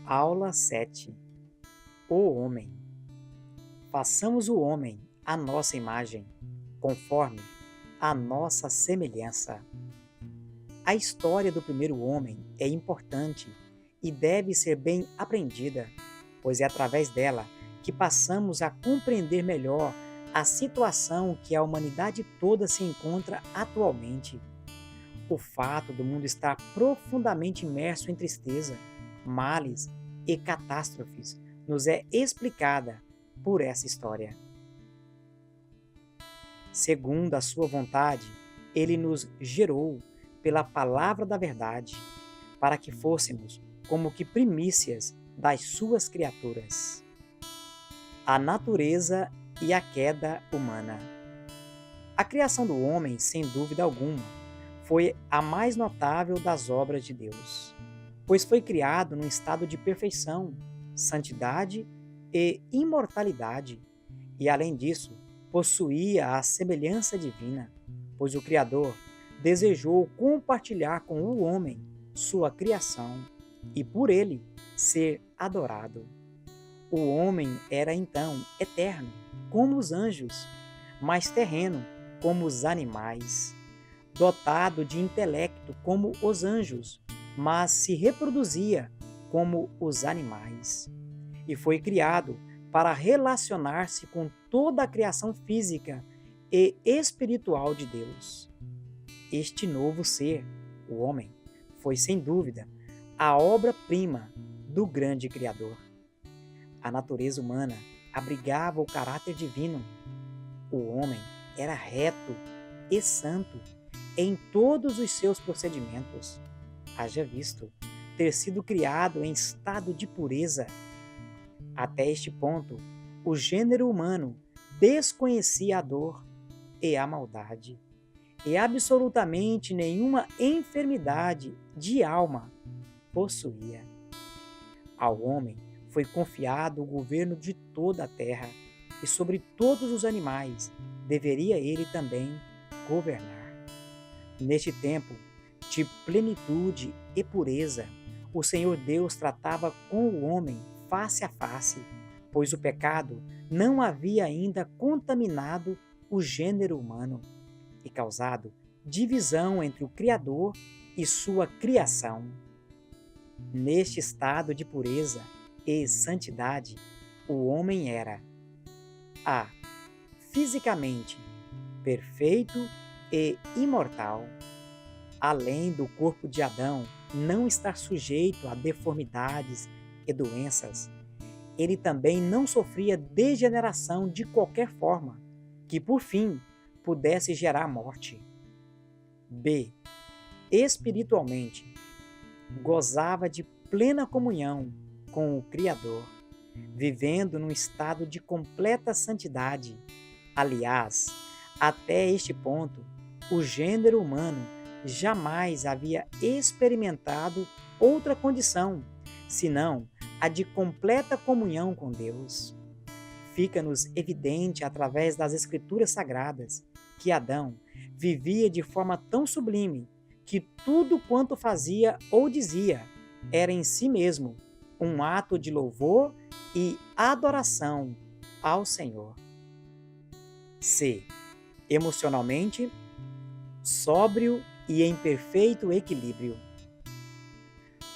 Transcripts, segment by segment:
Aula 7. O homem. Façamos o homem à nossa imagem, conforme a nossa semelhança. A história do primeiro homem é importante e deve ser bem aprendida, pois é através dela que passamos a compreender melhor a situação que a humanidade toda se encontra atualmente. O fato do mundo estar profundamente imerso em tristeza, males e catástrofes nos é explicada por essa história. Segundo a sua vontade, ele nos gerou pela palavra da verdade, para que fôssemos como que primícias das suas criaturas. A natureza e a queda humana. A criação do homem, sem dúvida alguma, foi a mais notável das obras de Deus, pois foi criado num estado de perfeição, santidade e imortalidade, e além disso, possuía a semelhança divina, pois o Criador desejou compartilhar com o homem sua criação e por ele ser adorado. O homem era então eterno, como os anjos, mas terreno, como os animais, dotado de intelecto como os anjos, mas se reproduzia como os animais. E foi criado para relacionar-se com toda a criação física e espiritual de Deus. Este novo ser, o homem, foi sem dúvida a obra-prima do grande Criador. A natureza humana abrigava o caráter divino. O homem era reto e santo em todos os seus procedimentos. Haja visto ter sido criado em estado de pureza. Até este ponto, o gênero humano desconhecia a dor e a maldade, e absolutamente nenhuma enfermidade de alma possuía. Ao homem foi confiado o governo de toda a terra, e sobre todos os animais deveria ele também governar. Neste tempo de plenitude e pureza, o Senhor Deus tratava com o homem face a face, pois o pecado não havia ainda contaminado o gênero humano e causado divisão entre o Criador e sua criação. Neste estado de pureza e santidade, o homem era a. Fisicamente perfeito e imortal. Além do corpo de Adão não estar sujeito a deformidades e doenças, ele também não sofria degeneração de qualquer forma, que por fim pudesse gerar morte. B. Espiritualmente, gozava de plena comunhão com o Criador, vivendo num estado de completa santidade. Aliás, até este ponto, o gênero humano jamais havia experimentado outra condição, senão a de completa comunhão com Deus. Fica-nos evidente através das Escrituras Sagradas que Adão vivia de forma tão sublime que tudo quanto fazia ou dizia era em si mesmo um ato de louvor e adoração ao Senhor. C. Emocionalmente sóbrio e em perfeito equilíbrio.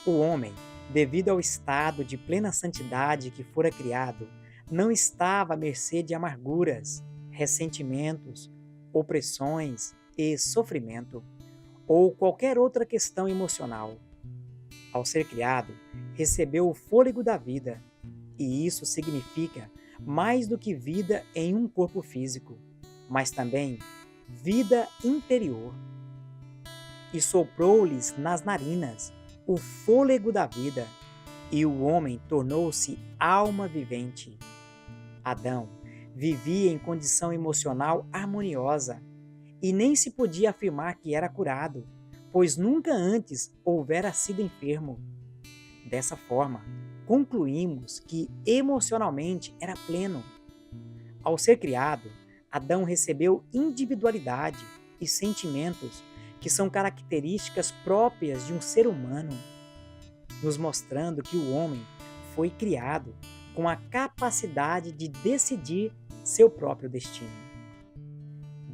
O homem, devido ao estado de plena santidade que fora criado, não estava à mercê de amarguras, ressentimentos, opressões e sofrimento, ou qualquer outra questão emocional. Ao ser criado, recebeu o fôlego da vida, e isso significa mais do que vida em um corpo físico, mas também vida interior. E soprou-lhes nas narinas o fôlego da vida, e o homem tornou-se alma vivente. Adão vivia em condição emocional harmoniosa, e nem se podia afirmar que era curado, pois nunca antes houvera sido enfermo. Dessa forma, concluímos que emocionalmente era pleno. Ao ser criado, Adão recebeu individualidade e sentimentos que são características próprias de um ser humano, nos mostrando que o homem foi criado com a capacidade de decidir seu próprio destino.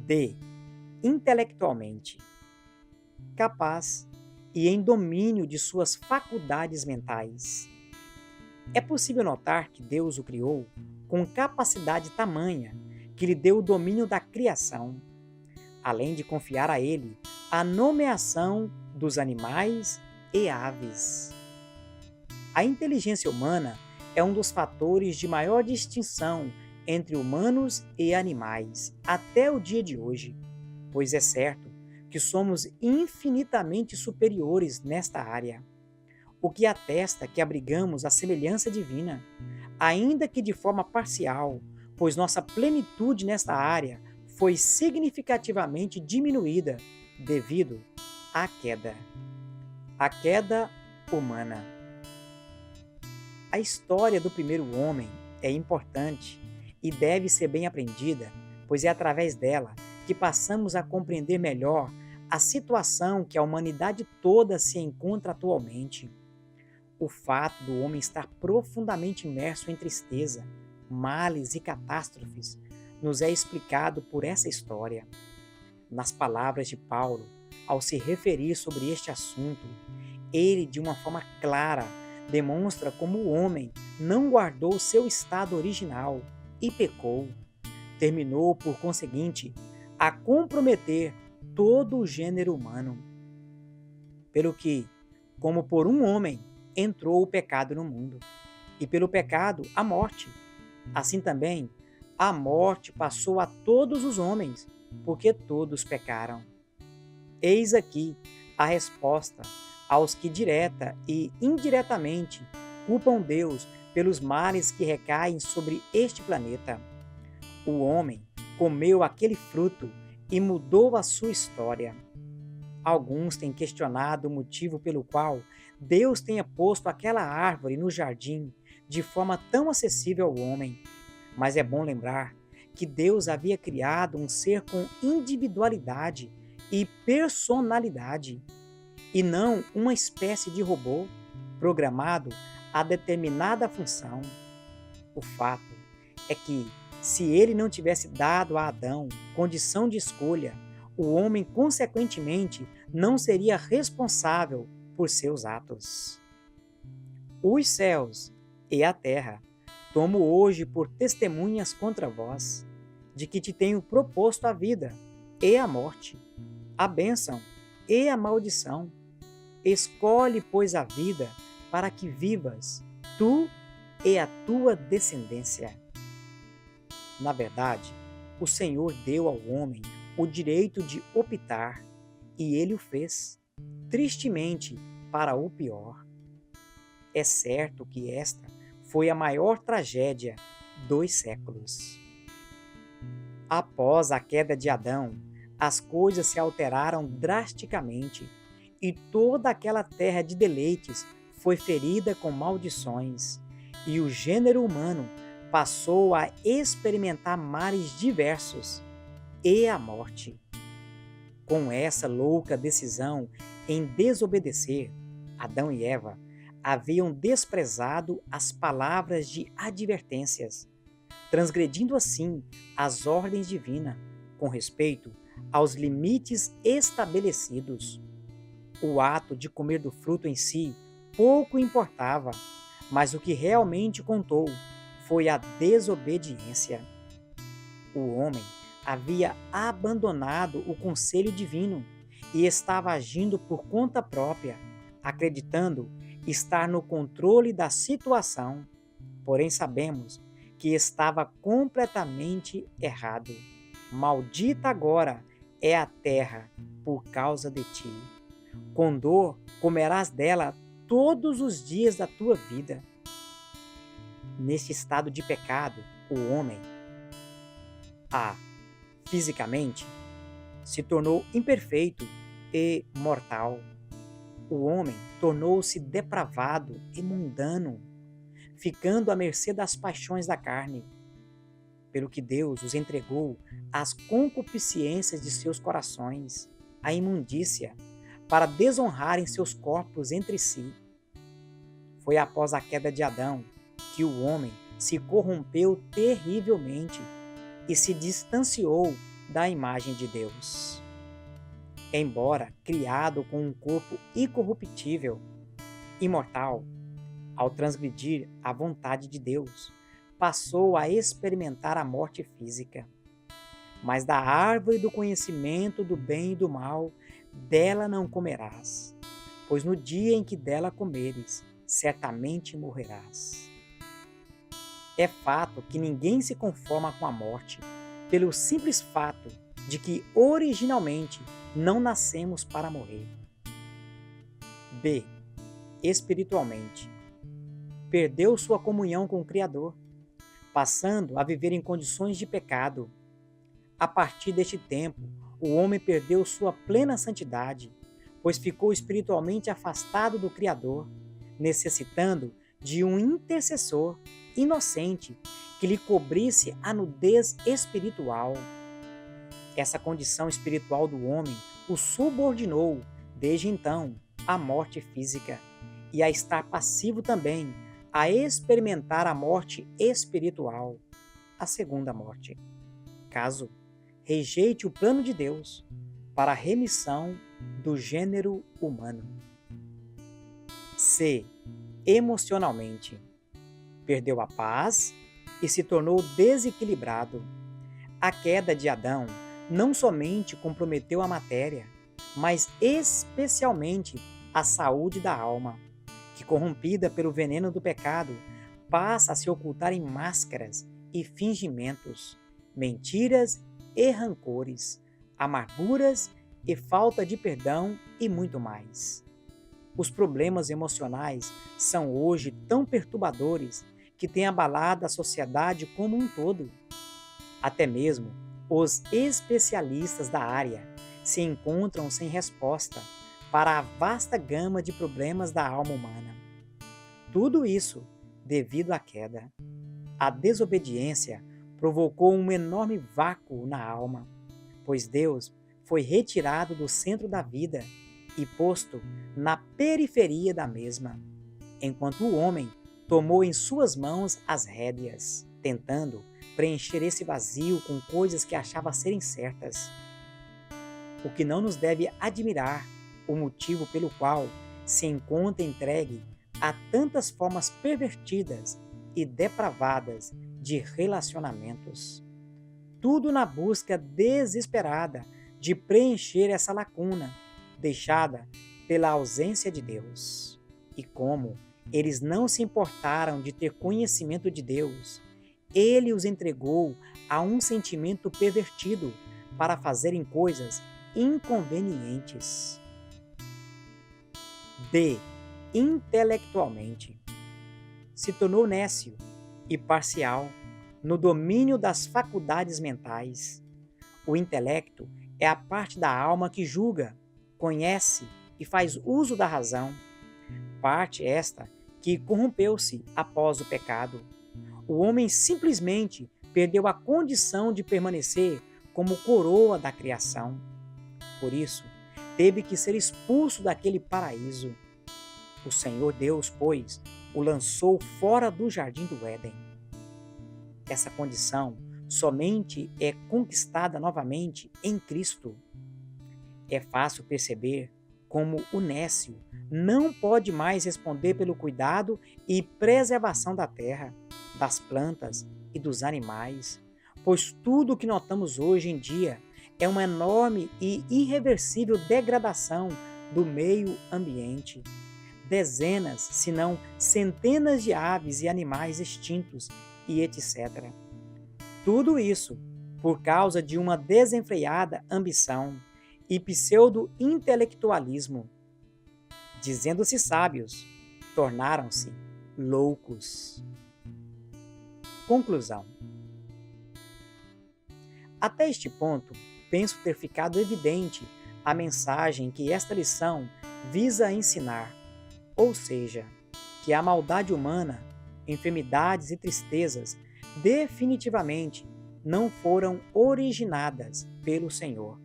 D. Intelectualmente capaz e em domínio de suas faculdades mentais. É possível notar que Deus o criou com capacidade tamanha que lhe deu o domínio da criação, além de confiar a ele a nomeação dos animais e aves. A inteligência humana é um dos fatores de maior distinção entre humanos e animais até o dia de hoje, pois é certo que somos infinitamente superiores nesta área, o que atesta que abrigamos a semelhança divina, ainda que de forma parcial, pois nossa plenitude nesta área foi significativamente diminuída devido à queda. A queda humana. A história do primeiro homem é importante e deve ser bem aprendida, pois é através dela que passamos a compreender melhor a situação que a humanidade toda se encontra atualmente. O fato do homem estar profundamente imerso em tristeza, males e catástrofes nos é explicado por essa história. Nas palavras de Paulo, ao se referir sobre este assunto, ele, de uma forma clara, demonstra como o homem não guardou seu estado original e pecou. Terminou, por conseguinte, a comprometer todo o gênero humano. Pelo que, como por um homem, entrou o pecado no mundo, e pelo pecado a morte. Assim também, a morte passou a todos os homens, porque todos pecaram. Eis aqui a resposta aos que direta e indiretamente culpam Deus pelos males que recaem sobre este planeta. O homem comeu aquele fruto e mudou a sua história. Alguns têm questionado o motivo pelo qual Deus tenha posto aquela árvore no jardim de forma tão acessível ao homem. Mas é bom lembrar que Deus havia criado um ser com individualidade e personalidade, e não uma espécie de robô programado a determinada função. O fato é que, se ele não tivesse dado a Adão condição de escolha, o homem, consequentemente, não seria responsável por seus atos. Os céus e a terra tomo hoje por testemunhas contra vós, de que te tenho proposto a vida e a morte, a bênção e a maldição. Escolhe, pois, a vida para que vivas, tu e a tua descendência. Na verdade, o Senhor deu ao homem o direito de optar, e ele o fez, tristemente, para o pior. É certo que esta foi a maior tragédia dos séculos. Após a queda de Adão, as coisas se alteraram drasticamente, e toda aquela terra de deleites foi ferida com maldições, e o gênero humano passou a experimentar males diversos e a morte. Com essa louca decisão em desobedecer, Adão e Eva haviam desprezado as palavras de advertências, transgredindo assim as ordens divinas com respeito aos limites estabelecidos. O ato de comer do fruto em si pouco importava, mas o que realmente contou foi a desobediência. O homem havia abandonado o conselho divino e estava agindo por conta própria, acreditando estar no controle da situação. Porém, sabemos que estava completamente errado. Maldita agora é a terra por causa de ti. Com dor comerás dela todos os dias da tua vida. Neste estado de pecado, o homem, fisicamente, se tornou imperfeito e mortal. O homem tornou-se depravado e mundano, ficando à mercê das paixões da carne, pelo que Deus os entregou às concupiscências de seus corações, à imundícia, para desonrarem seus corpos entre si. Foi após a queda de Adão que o homem se corrompeu terrivelmente e se distanciou da imagem de Deus. Embora criado com um corpo incorruptível, imortal, ao transgredir a vontade de Deus, passou a experimentar a morte física. Mas da árvore do conhecimento do bem e do mal, dela não comerás, pois no dia em que dela comeres, certamente morrerás. É fato que ninguém se conforma com a morte, pelo simples fato de que originalmente não nascemos para morrer. B. Espiritualmente. Perdeu sua comunhão com o Criador, passando a viver em condições de pecado. A partir deste tempo, o homem perdeu sua plena santidade, pois ficou espiritualmente afastado do Criador, necessitando de um intercessor inocente que lhe cobrisse a nudez espiritual. Essa condição espiritual do homem o subordinou, desde então, à morte física e a estar passivo também a experimentar a morte espiritual, a segunda morte, caso rejeite o plano de Deus para a remissão do gênero humano. C. Emocionalmente. Perdeu a paz e se tornou desequilibrado. A queda de Adão não somente comprometeu a matéria, mas especialmente a saúde da alma, que, corrompida pelo veneno do pecado, passa a se ocultar em máscaras e fingimentos, mentiras e rancores, amarguras e falta de perdão e muito mais. Os problemas emocionais são hoje tão perturbadores que têm abalado a sociedade como um todo. Até mesmo os especialistas da área se encontram sem resposta para a vasta gama de problemas da alma humana. Tudo isso devido à queda. A desobediência provocou um enorme vácuo na alma, pois Deus foi retirado do centro da vida e posto na periferia da mesma, enquanto o homem tomou em suas mãos as rédeas, tentando preencher esse vazio com coisas que achava serem certas. O que não nos deve admirar o motivo pelo qual se encontra entregue a tantas formas pervertidas e depravadas de relacionamentos. Tudo na busca desesperada de preencher essa lacuna deixada pela ausência de Deus. E como eles não se importaram de ter conhecimento de Deus, Ele os entregou a um sentimento pervertido para fazerem coisas inconvenientes. D. Intelectualmente. Se tornou nécio e parcial no domínio das faculdades mentais. O intelecto é a parte da alma que julga, conhece e faz uso da razão. Parte esta que corrompeu-se após o pecado. O homem simplesmente perdeu a condição de permanecer como coroa da criação. Por isso, teve que ser expulso daquele paraíso. O Senhor Deus, pois, o lançou fora do jardim do Éden. Essa condição somente é conquistada novamente em Cristo. É fácil perceber como o nécio não pode mais responder pelo cuidado e preservação da terra, das plantas e dos animais, pois tudo o que notamos hoje em dia é uma enorme e irreversível degradação do meio ambiente. Dezenas, se não centenas de aves e animais extintos e etc. Tudo isso por causa de uma desenfreada ambição e pseudo-intelectualismo. Dizendo-se sábios, tornaram-se loucos. Conclusão. Até este ponto, penso ter ficado evidente a mensagem que esta lição visa ensinar, ou seja, que a maldade humana, enfermidades e tristezas definitivamente não foram originadas pelo Senhor,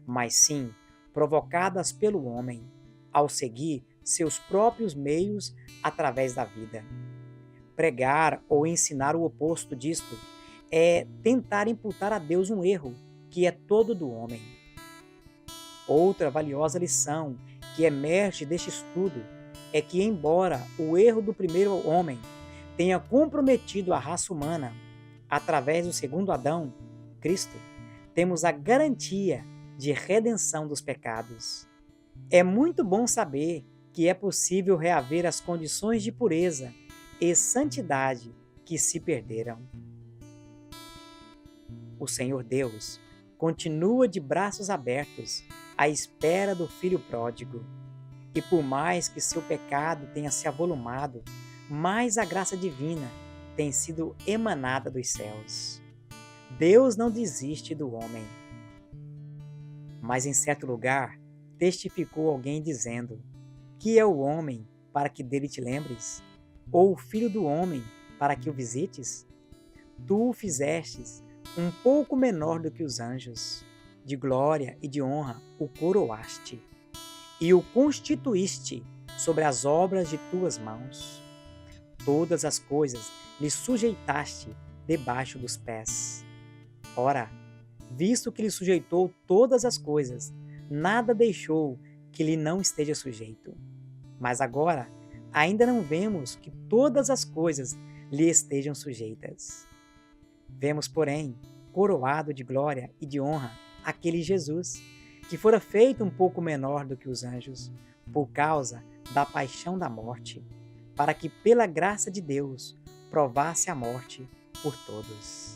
mas sim provocadas pelo homem, ao seguir seus próprios meios através da vida. Pregar ou ensinar o oposto disto é tentar imputar a Deus um erro que é todo do homem. Outra valiosa lição que emerge deste estudo é que, embora o erro do primeiro homem tenha comprometido a raça humana, através do segundo Adão, Cristo, temos a garantia de redenção dos pecados. É muito bom saber que é possível reaver as condições de pureza e santidade que se perderam. O Senhor Deus continua de braços abertos à espera do filho pródigo. E por mais que seu pecado tenha se avolumado, mais a graça divina tem sido emanada dos céus. Deus não desiste do homem. Mas em certo lugar testificou alguém dizendo: que é o homem para que dele te lembres? Ou o filho do homem para que o visites? Tu o fizestes um pouco menor do que os anjos, de glória e de honra o coroaste, e o constituíste sobre as obras de tuas mãos. Todas as coisas lhe sujeitaste debaixo dos pés. Ora, visto que lhe sujeitou todas as coisas, nada deixou que lhe não esteja sujeito. Mas agora, ainda não vemos que todas as coisas lhe estejam sujeitas. Vemos, porém, coroado de glória e de honra aquele Jesus, que fora feito um pouco menor do que os anjos, por causa da paixão da morte, para que, pela graça de Deus, provasse a morte por todos.